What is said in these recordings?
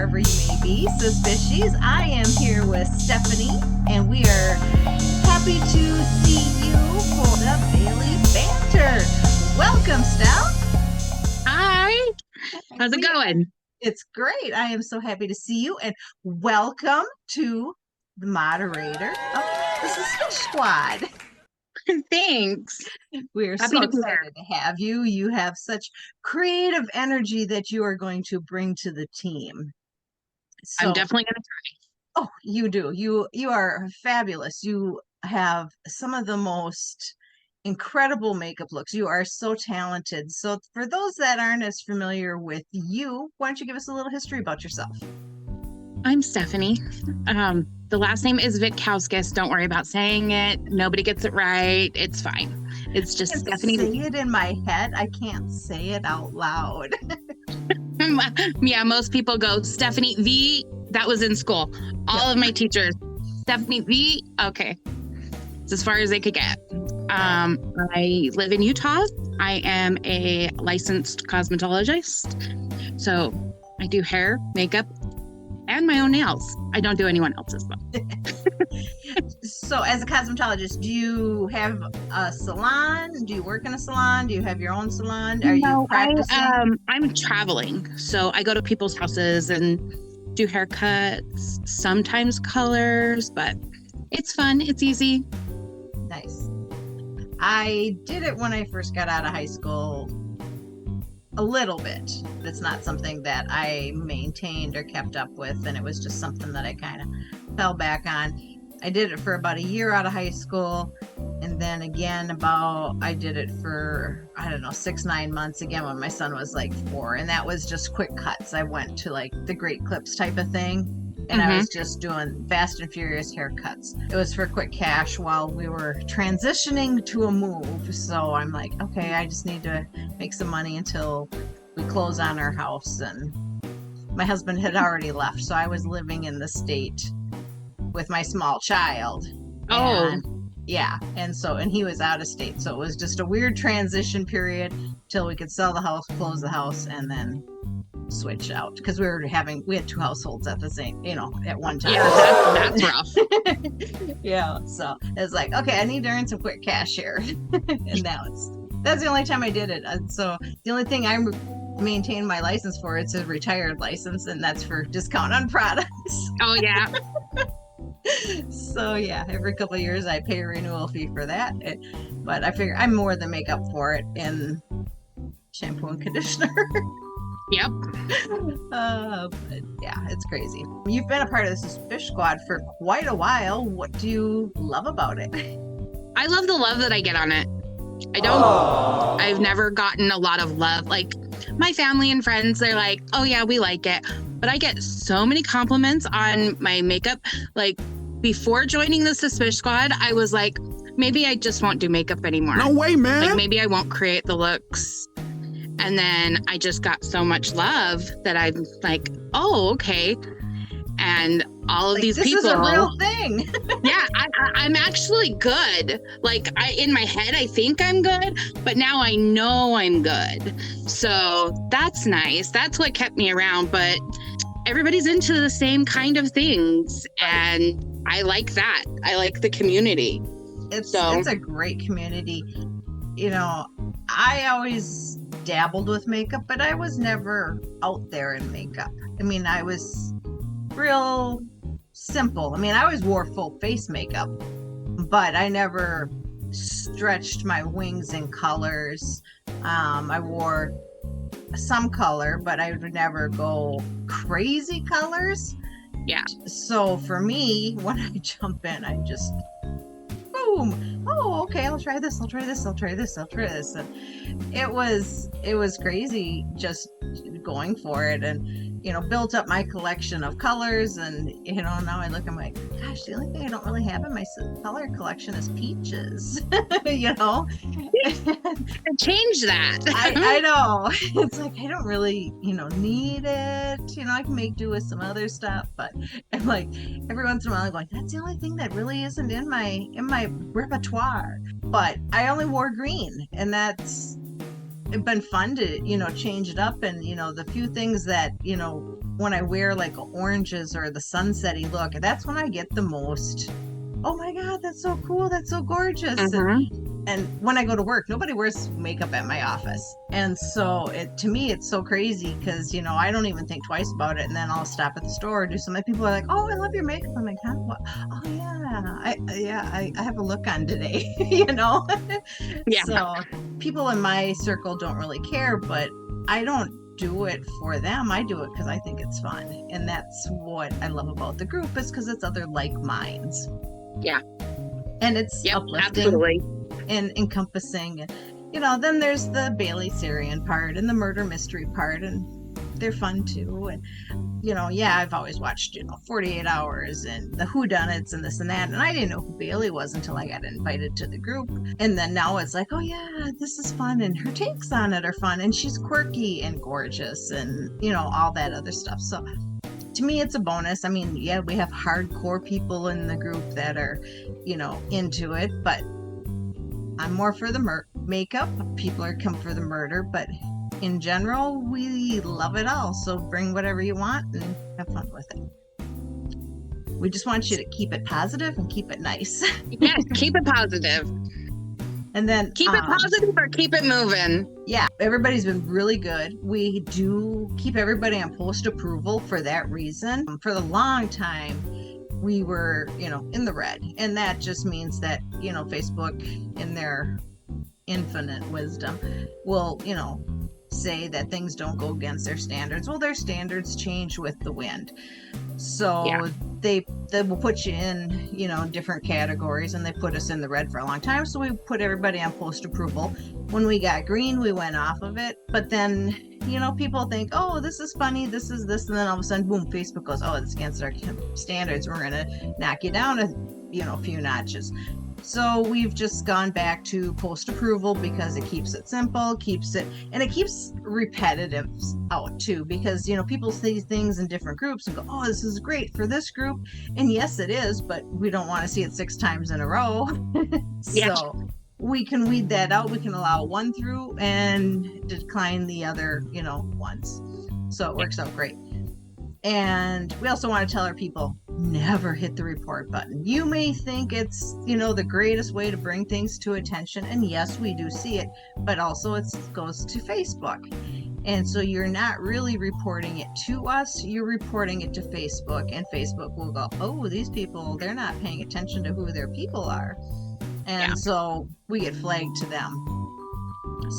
wherever you may be, Suspicious. I am here with Stephanie, and we are happy to see you for the Bailey Banter. Welcome, Steph. Hi. How's it going? It's great. I am so happy to see you, and welcome to the moderator of the Suspish Squad. Thanks. We're so excited to have you. You have such creative energy that you are going to bring to the team. So, I'm definitely going to try. Oh, you do. You are fabulous. You have some of the most incredible makeup looks. You are so talented. So for those that aren't as familiar with you, why don't you give us a little history about yourself? I'm Stephanie. The last name is Vitkauskas. Don't worry about saying it. Nobody gets it right. It's fine. It's just Stephanie. Say it in my head. I can't say it out loud. Yeah, most people go Stephanie V. That was in school. All of my teachers, Stephanie V. Okay, it's as far as they could get. I live in Utah. I am a licensed cosmetologist. So I do hair, makeup, and my own nails. I don't do anyone else's though. So as a cosmetologist, do you have a salon? Do you work in a salon? Do you have your own salon? Are you practicing? I'm traveling. So I go to people's houses and do haircuts, sometimes colors, but it's fun. It's easy. Nice. I did it when I first got out of high school. A little bit. It's not something that I maintained or kept up with, and it was just something that I kind of fell back on. I did it for about a year out of high school, and then again I did it for 6-9 months again when my son was like 4, and that was just quick cuts. I went to like the Great Clips type of thing, and I was just doing fast and furious haircuts. It was for quick cash while we were transitioning to a move. So I'm like, okay, I just need to make some money until we close on our house. And my husband had already left, so I was living in the state with my small child. And he was out of state. So it was just a weird transition period till we could sell the house, close the house, and then switch out, because we had 2 households at the same, at one time. Yeah, that's rough. Yeah, so it's like, okay, I need to earn some quick cash here. And that's the only time I did it. So the only thing I maintain my license for, it's a retired license, and that's for discount on products. Oh yeah. So yeah, every couple of years I pay a renewal fee for that, but I figure I'm more than make up for it in shampoo and conditioner. Yep. But yeah, it's crazy. You've been a part of the Suspish Squad for quite a while. What do you love about it? I love the love that I get on it. I've never gotten a lot of love. Like my family and friends, they're like, oh yeah, we like it. But I get so many compliments on my makeup. Like before joining the Suspish Squad, I was like, maybe I just won't do makeup anymore. No way, man. Like maybe I won't create the looks. And then I just got so much love that I'm like, oh, okay. And all of these people. This is a real thing. Yeah, I'm actually good. Like in my head, I think I'm good, but now I know I'm good. So that's nice. That's what kept me around. But everybody's into the same kind of things. And I like that. I like the community. It's a great community. I always dabbled with makeup, but I was never out there in makeup. I mean, I was real simple. I mean, I always wore full face makeup, but I never stretched my wings in colors. I wore some color, but I would never go crazy colors. Yeah. So for me, when I jump in, I just boom. Oh, okay, I'll try this. And it was crazy just going for it, and built up my collection of colors. And now I look, I'm like, gosh, the only thing I don't really have in my color collection is peaches. Change that. I know. It's like I don't really need it. I can make do with some other stuff, but I'm like, every once in a while I'm going, that's the only thing that really isn't in my repertoire. But I only wore green, and that's been fun to change it up. And the few things that when I wear like oranges or the sunsetty look, that's when I get the most, oh my God, that's so cool. That's so gorgeous. And when I go to work, nobody wears makeup at my office. And so to me, it's so crazy because, I don't even think twice about it. And then I'll stop at the store or do something. People are like, oh, I love your makeup. I'm like, huh? What? Oh, yeah. I have a look on today, Yeah. So people in my circle don't really care, but I don't do it for them. I do it because I think it's fun. And that's what I love about the group, is because it's other like minds. Yeah. And it's uplifting. Absolutely. And encompassing, then there's the Bailey Syrian part and the murder mystery part, and they're fun too. And I've always watched 48 Hours and the whodunits and this and that, and I didn't know who Bailey was until I got invited to the group. And then now it's like, oh yeah, this is fun, and her takes on it are fun, and she's quirky and gorgeous, and all that other stuff. So to me, it's a bonus. I mean, yeah, we have hardcore people in the group that are into it, but I'm more for the makeup. People are come for the murder, but in general, we love it all. So bring whatever you want and have fun with it. We just want you to keep it positive and keep it nice. Yes, keep it positive. And then keep it positive or keep it moving. Yeah, everybody's been really good. We do keep everybody on post approval for that reason. For the long time, we were, in the red. And that just means that, Facebook, in their infinite wisdom, will, say that things don't go against their standards. Well, their standards change with the wind. So they will put you in, different categories, and they put us in the red for a long time. So we put everybody on post approval. When we got green, we went off of it. But then, people think, oh, this is funny, this is this, and then all of a sudden, boom, Facebook goes, oh, it's against our standards. We're going to knock you down a few notches. So we've just gone back to post approval because it keeps it simple, and it keeps repetitive out too, because, people see things in different groups and go, oh, this is great for this group. And yes, it is, but we don't want to see it 6 times in a row. So we can weed that out. We can allow one through and decline the other, ones. So it works out great. And we also want to tell our people, never hit the report button. You may think it's, the greatest way to bring things to attention. And yes, we do see it, but also it goes to Facebook. And so you're not really reporting it to us, you're reporting it to Facebook, and Facebook will go, oh, these people, they're not paying attention to who their people are. And so we get flagged to them.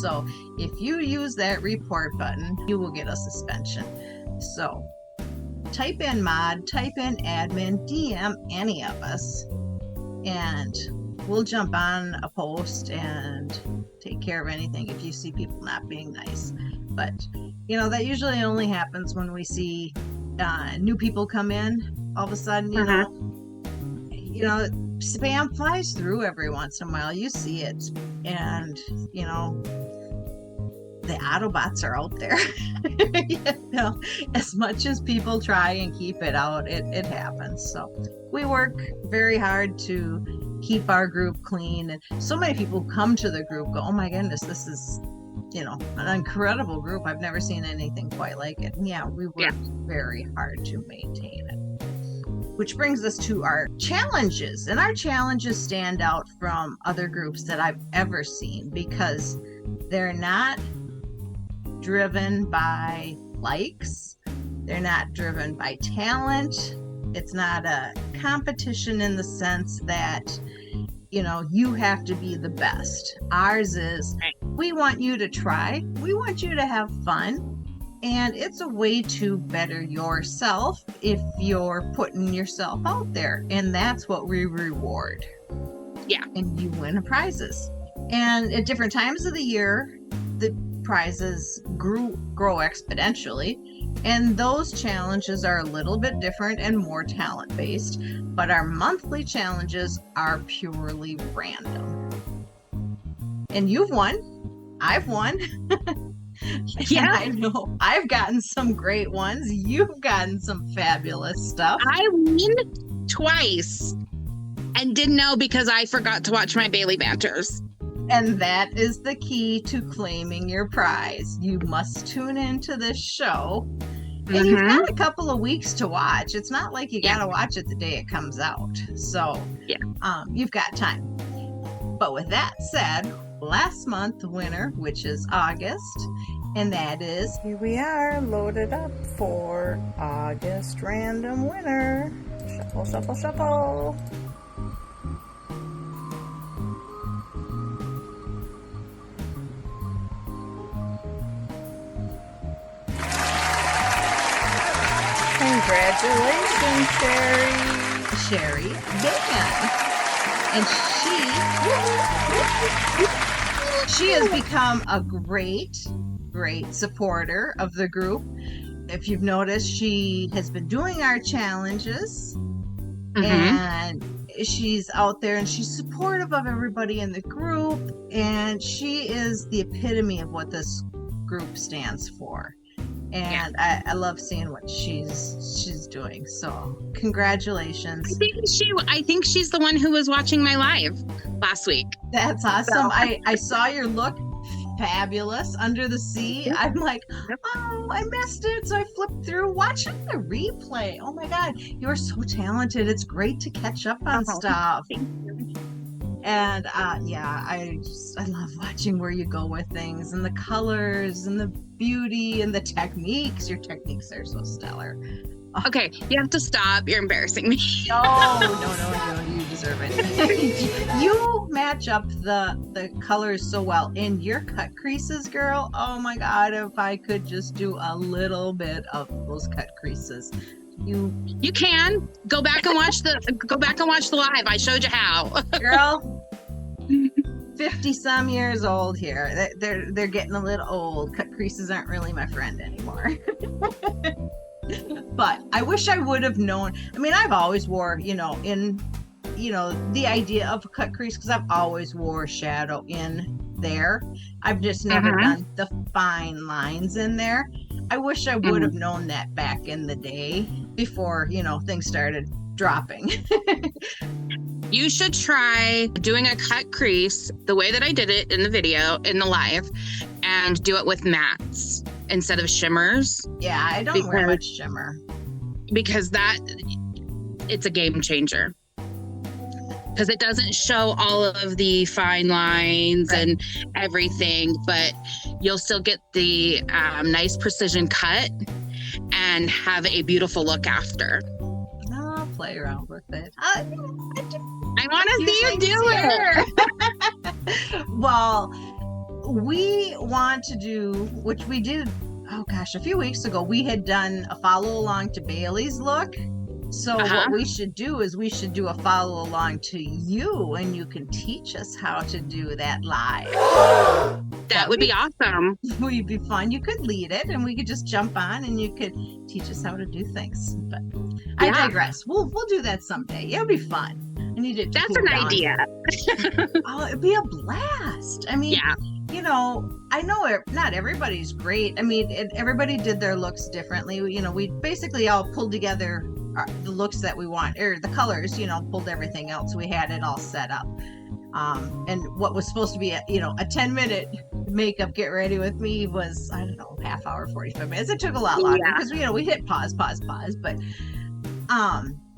So if you use that report button, you will get a suspension. So type in mod, type in admin, DM any of us, and we'll jump on a post and take care of anything if you see people not being nice. But, that usually only happens when we see new people come in. All of a sudden, spam flies through every once in a while. You see it. And, the Autobots are out there. As much as people try and keep it out, it happens. So we work very hard to keep our group clean. And so many people come to the group go, oh my goodness, this is, an incredible group. I've never seen anything quite like it. And we work very hard to maintain it. Which brings us to our challenges. And our challenges stand out from other groups that I've ever seen because they're not driven by likes. They're not driven by talent. It's not a competition in the sense that, you have to be the best. Ours is, we want you to try. We want you to have fun. And it's a way to better yourself if you're putting yourself out there. And that's what we reward. Yeah. And you win prizes. And at different times of the year, the prizes grow exponentially, and those challenges are a little bit different and more talent based, but our monthly challenges are purely random. And you've won, I've won. Yeah, I know I've gotten some great ones. You've gotten some fabulous stuff. I won twice and didn't know because I forgot to watch my Bailey Banters. And that is the key to claiming your prize. You must tune into this show And you've got a couple of weeks to watch. It's not like you got to watch it the day it comes out. So you've got time. But with that said, last month the winner, which is August, and that is... Here we are, loaded up for August random winner. Shuffle, shuffle, shuffle. Congratulations, Sherry Bacon. And she has become a great supporter of the group. If you've noticed, she has been doing our challenges, and she's out there and she's supportive of everybody in the group, and she is the epitome of what this group stands for. And I love seeing what she's doing. So congratulations. I think she's the one who was watching my live last week. That's awesome. So. I saw your look fabulous under the sea. I'm like, oh, I missed it. So I flipped through watching the replay. Oh my God, you're so talented. It's great to catch up on stuff. Thank you. And I love watching where you go with things and the colors and the beauty and the techniques. Your techniques are so stellar. Okay, you have to stop. You're embarrassing me. No, you deserve it. You match up the colors so well. And your cut creases, girl, oh my God, if I could just do a little bit of those cut creases. You can go back and watch the live. I showed you how. Girl, 50 some years old here. They're getting a little old. Cut creases aren't really my friend anymore. But I wish I would have known. I mean, I've always wore, the idea of a cut crease, because I've always wore shadow in there. I've just never done the fine lines in there. I wish I would have known that back in the day before, things started dropping. You should try doing a cut crease the way that I did it in the video, in the live, and do it with mattes instead of shimmers. Yeah, I don't wear much shimmer. Because it's a game changer. Because it doesn't show all of the fine lines and everything, but you'll still get the nice precision cut and have a beautiful look after. I'll play around with it. I want to see you do it. Well, we want to do, which we did, a few weeks ago, we had done a follow along to Bailey's look. So what we should do is we should do a follow along to you, and you can teach us how to do that live. That would be awesome. Would be fun. You could lead it and we could just jump on and you could teach us how to do things. But I digress. We'll do that someday. It'll be fun. I need it. That's an idea. Oh, it'd be a blast. I mean, I know not everybody's great. I mean, everybody did their looks differently. We basically all pulled together the looks that we want, or the colors, pulled everything else. We had it all set up. And what was supposed to be a 10-minute makeup get ready with me was, I don't know, half hour, 45 minutes. It took a lot longer because we hit pause, but it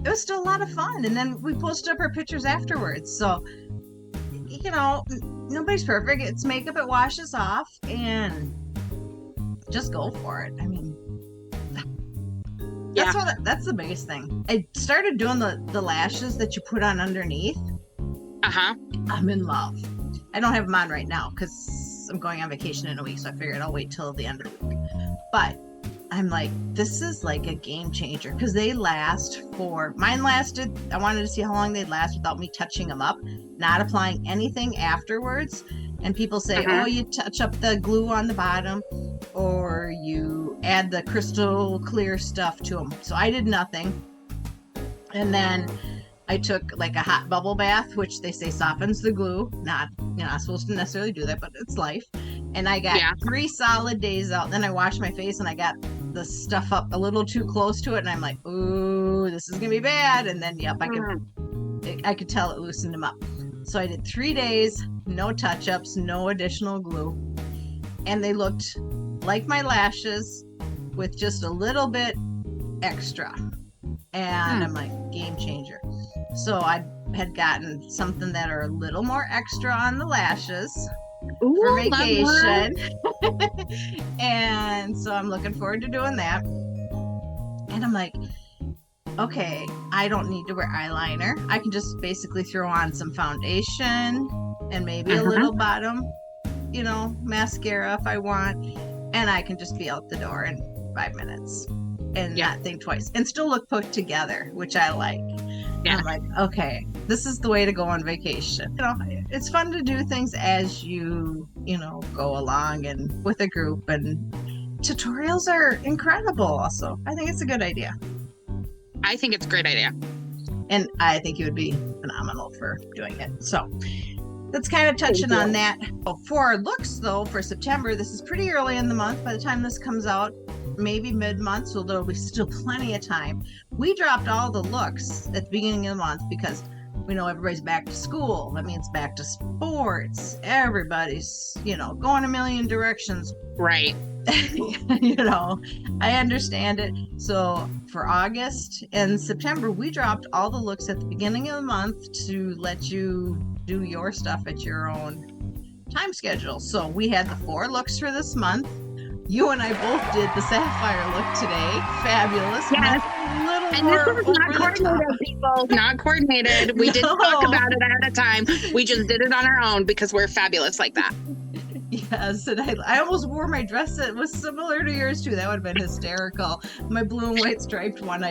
was still a lot of fun. And then we posted up our pictures afterwards. So, nobody's perfect. It's makeup, it washes off, and just go for it. I mean, that's the biggest thing. I started doing the lashes that you put on underneath. I'm in love. I don't have them on right now because I'm going on vacation in a week, so I figured I'll wait till the end of the week. But I'm like, this is like a game changer because they last mine lasted, I wanted to see how long they'd last without me touching them up, not applying anything afterwards. And people say, oh, you touch up the glue on the bottom or you add the crystal clear stuff to them. So I did nothing. And then I took like a hot bubble bath, which they say softens the glue. Not supposed to necessarily do that, but it's life. And I got 3 solid days out. Then I washed my face and I got the stuff up a little too close to it. And I'm like, ooh, this is going to be bad. And then, I could tell it loosened them up. So I did 3 days, no touch-ups, no additional glue. And they looked like my lashes with just a little bit extra. And I'm like, game changer. So I had gotten something that are a little more extra on the lashes for vacation. And so I'm looking forward to doing that. And I'm like, okay, I don't need to wear eyeliner. I can just basically throw on some foundation and maybe a little bottom, mascara if I want. And I can just be out the door in 5 minutes and not think twice and still look put together, which I like. Yeah. I'm like, okay, this is the way to go on vacation. It's fun to do things as you go along and with a group, and tutorials are incredible also. I think it's a good idea. I think it's a great idea. And I think you would be phenomenal for doing it. So that's kind of touching on that. For our looks, though, for September, this is pretty early in the month. By the time this comes out, maybe mid-month, so there'll be still plenty of time. We dropped all the looks at the beginning of the month because we know everybody's back to school. That means back to sports. Everybody's, going a million directions. Right. I understand it. So for August and September, we dropped all the looks at the beginning of the month to let you do your stuff at your own time schedule. So we had the 4 looks for this month. You and I both did the sapphire look today. Fabulous. Yes. And this was not coordinated, people. Not coordinated. We didn't talk about it ahead of time. We just did it on our own because we're fabulous like that. Yes, and I almost wore my dress that was similar to yours too. That would have been hysterical. My blue and white striped one.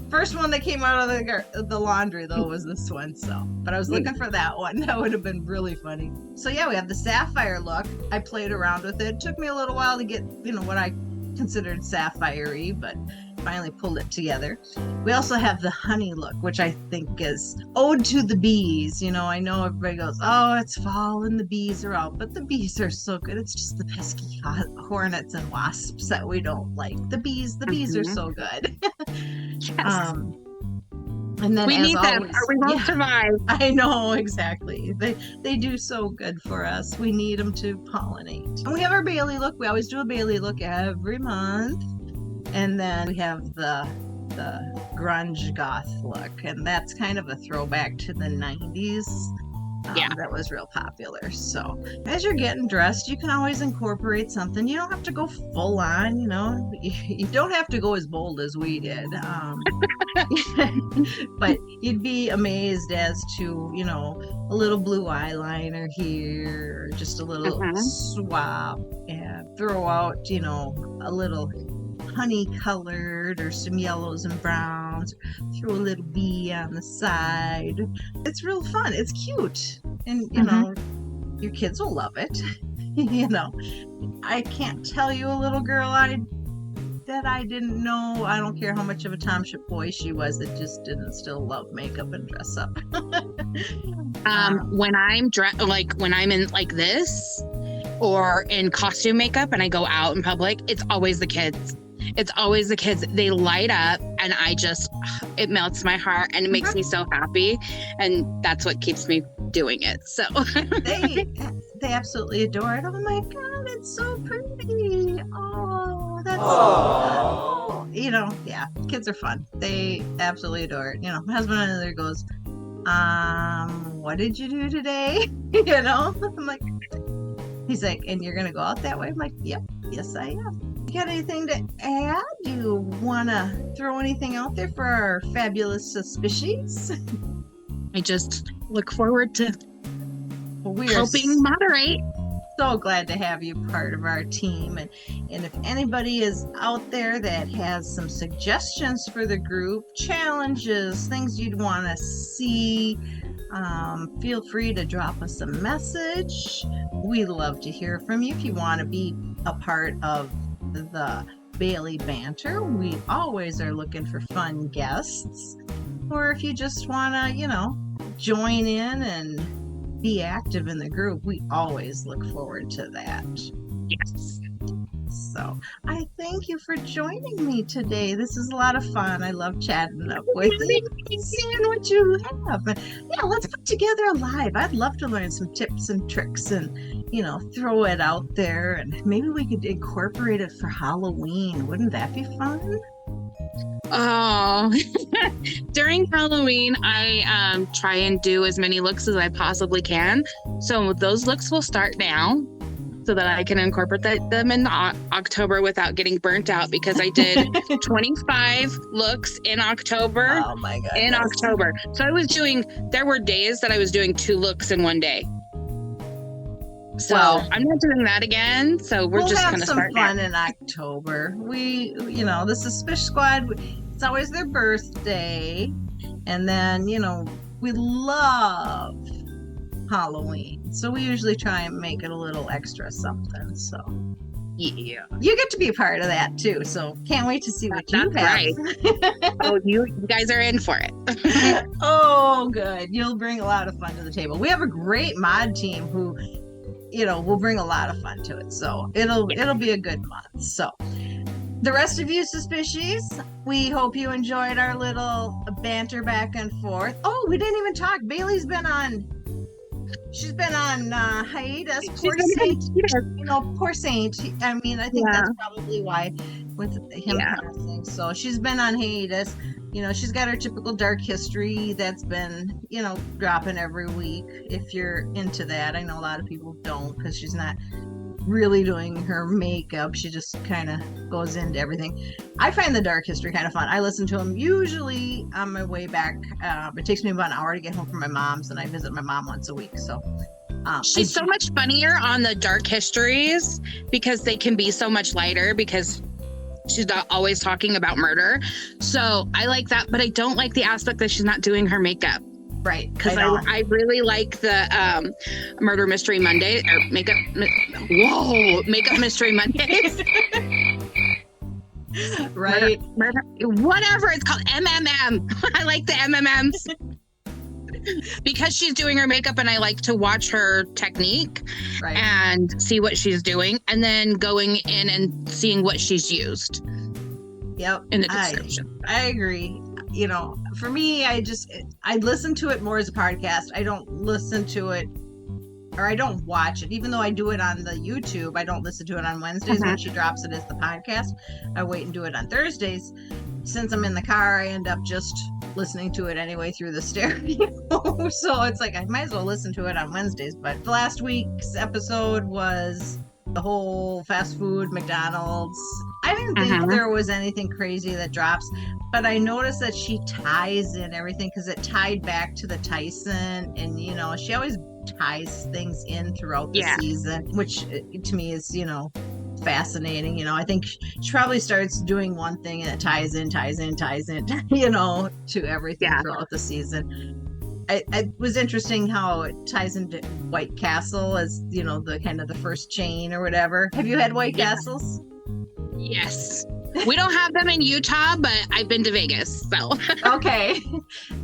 First one that came out of the laundry though was this one. But I was looking for that one. That would have been really funny. So yeah, we have the sapphire look. I played around with it. It took me a little while to get what I considered sapphire-y, but finally pulled it together. We also have the honey look, which I think is ode to the bees. I know everybody goes, oh, it's fall and the bees are out, but the bees are so good. It's just the pesky hornets and wasps that we don't like. The bees are so good. Yes. And then we need always, them or we won't survive. I know, exactly. They do so good for us. We need them to pollinate. And we have our Bailey look. We always do a Bailey look every month. And then we have the grunge goth look, and that's kind of a throwback to the 90s. That was real popular. So as you're getting dressed, you can always incorporate something. You don't have to go full on, you don't have to go as bold as we did. But you'd be amazed as to, a little blue eyeliner here, or just a little swap, and throw out, a little honey colored or some yellows and browns, throw a little bee on the side. It's real fun. It's cute. And your kids will love it. I can't tell you a little girl that I didn't know. I don't care how much of a tomship boy she was, that just didn't still love makeup and dress up. When I'm when I'm in like this or in costume makeup and I go out in public, it's always the kids. It's always the kids. They light up, and it melts my heart, and it makes me so happy, and that's what keeps me doing it. So they absolutely adore it. Oh my God, it's so pretty. Oh, that's so good. Yeah, kids are fun. They absolutely adore it. My husband on the other goes, what did you do today? I'm like, he's like, and you're gonna go out that way? I'm like, yep, yes I am. You got anything to add? Do you want to throw anything out there for our fabulous Suspicies? I just look forward to helping moderate. So glad to have you part of our team. And if anybody is out there that has some suggestions for the group, challenges, things you'd want to see, feel free to drop us a message. We love to hear from you. If you want to be a part of the Bailey Banter, we always are looking for fun guests. Or if you just want to, join in and be active in the group, we always look forward to that. Yes. So I thank you for joining me today. This is a lot of fun. I love chatting up with you, seeing what you have. And yeah, let's put together a live. I'd love to learn some tips and tricks and, throw it out there. And maybe we could incorporate it for Halloween. Wouldn't that be fun? Oh, during Halloween, I try and do as many looks as I possibly can. So those looks will start now so that I can incorporate them in October without getting burnt out, because I did 25 looks in October. Oh my God. In October. So there were days that I was doing 2 looks in one day. So I'm not doing that again. So we'll just kind of start fun in October. We, the Suspish Squad, it's always their birthday. And then, we love Halloween. So we usually try and make it a little extra something. So yeah. You get to be a part of that too. So can't wait to see what you have. Right. Oh, you guys are in for it. Oh, good. You'll bring a lot of fun to the table. We have a great mod team who we'll bring a lot of fun to it. So it'll be a good month. So the rest of you Suspicious, we hope you enjoyed our little banter back and forth. Oh, we didn't even talk. Bailey's been on hiatus. Poor Saint. Poor Saint. I mean, I think that's probably why with him passing. So she's been on hiatus. She's got her typical dark history that's been, dropping every week. If you're into that, I know a lot of people don't, because she's not really doing her makeup. She just kind of goes into everything. I find the dark history kind of fun. I listen to them usually on my way back. It takes me about an hour to get home from my mom's, and I visit my mom once a week. So she's so much funnier on the dark histories because they can be so much lighter, because she's not always talking about murder. So I like that, but I don't like the aspect that she's not doing her makeup. Right. Because I really like the Murder Mystery Monday or Makeup Mystery Mondays. Right. Murder, whatever it's called, MMM. I like the MMMs. Because she's doing her makeup, and I like to watch her technique and see what she's doing, and then going in and seeing what she's used. Yep. In the description. I agree. For me, I listen to it more as a podcast. I don't listen to it, or I don't watch it. Even though I do it on the YouTube, I don't listen to it on Wednesdays when she drops it as the podcast. I wait and do it on Thursdays. Since I'm in the car, I end up just listening to it anyway through the stereo. So it's like I might as well listen to it on Wednesdays. But the last week's episode was the whole fast food, McDonald's. I didn't think there was anything crazy that drops, but I noticed that she ties in everything, because it tied back to the Tyson, and she always ties things in throughout the season, which to me is fascinating. I think she probably starts doing one thing and it ties in to everything throughout the season. It was interesting how it ties into White Castle as the kind of the first chain or whatever. Have you had White Castles? Yes. We don't have them in Utah, but I've been to Vegas, so. Okay.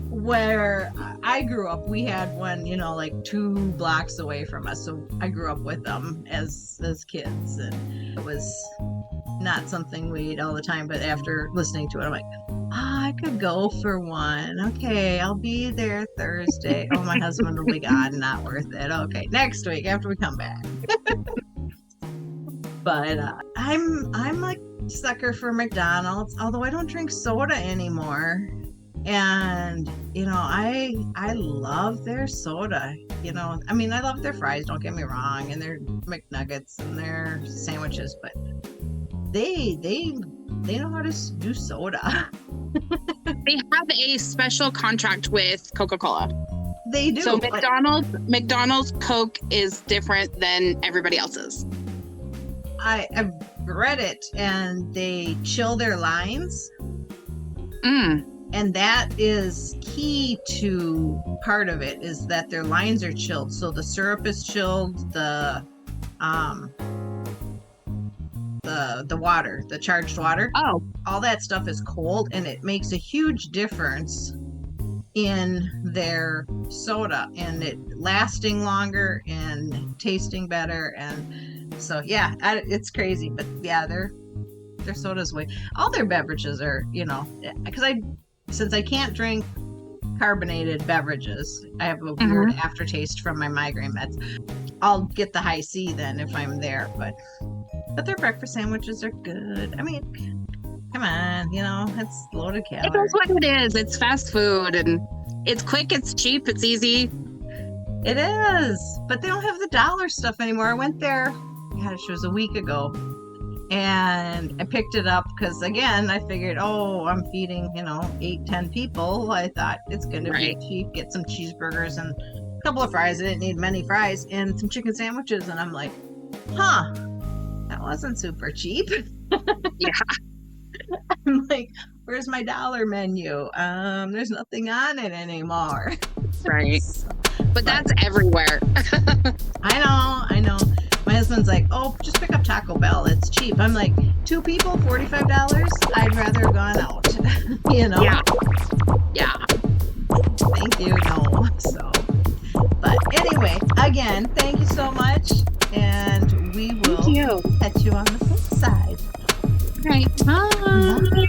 Where I grew up, we had one, like 2 blocks away from us. So I grew up with them as kids, and it was not something we ate all the time. But after listening to it, I'm like, I could go for one. Okay, I'll be there Thursday. Oh, my husband will be gone. Not worth it. Okay, next week after we come back. But I'm like sucker for McDonald's, although I don't drink soda anymore. And I love their soda. I mean, I love their fries, don't get me wrong, and their McNuggets and their sandwiches, but they know how to do soda. They have a special contract with Coca-Cola. They do. So McDonald's Coke is different than everybody else's. I've read it, and they chill their lines. And that is key to part of it, is that their lines are chilled. So the syrup is chilled, the water, the charged water. Oh. All that stuff is cold, and it makes a huge difference in their soda, and it lasting longer and tasting better. And So yeah, it's crazy, but yeah, their sodas all their beverages are, because since I can't drink carbonated beverages, I have a weird aftertaste from my migraine meds. I'll get the high C then if I'm there, but their breakfast sandwiches are good. I mean, come on, it's loaded calories. It is what it is. It's fast food, and it's quick, it's cheap, it's easy. It is, but they don't have the dollar stuff anymore. I went there, gosh, it was a week ago, and I picked it up because, again, I figured, I'm feeding, 8-10 people. I thought it's going to be cheap. Get some cheeseburgers and a couple of fries. I didn't need many fries, and some chicken sandwiches, and I'm like, that wasn't super cheap. Yeah. I'm like, where's my dollar menu? There's nothing on it anymore. Right. But that's everywhere. I know. My husband's like, just pick up Taco Bell. It's cheap. I'm like, 2 people, $45? I'd rather have gone out. Yeah. Thank you. No. So, but anyway, again, thank you so much. And we will catch you on the flip side. Right. Bye.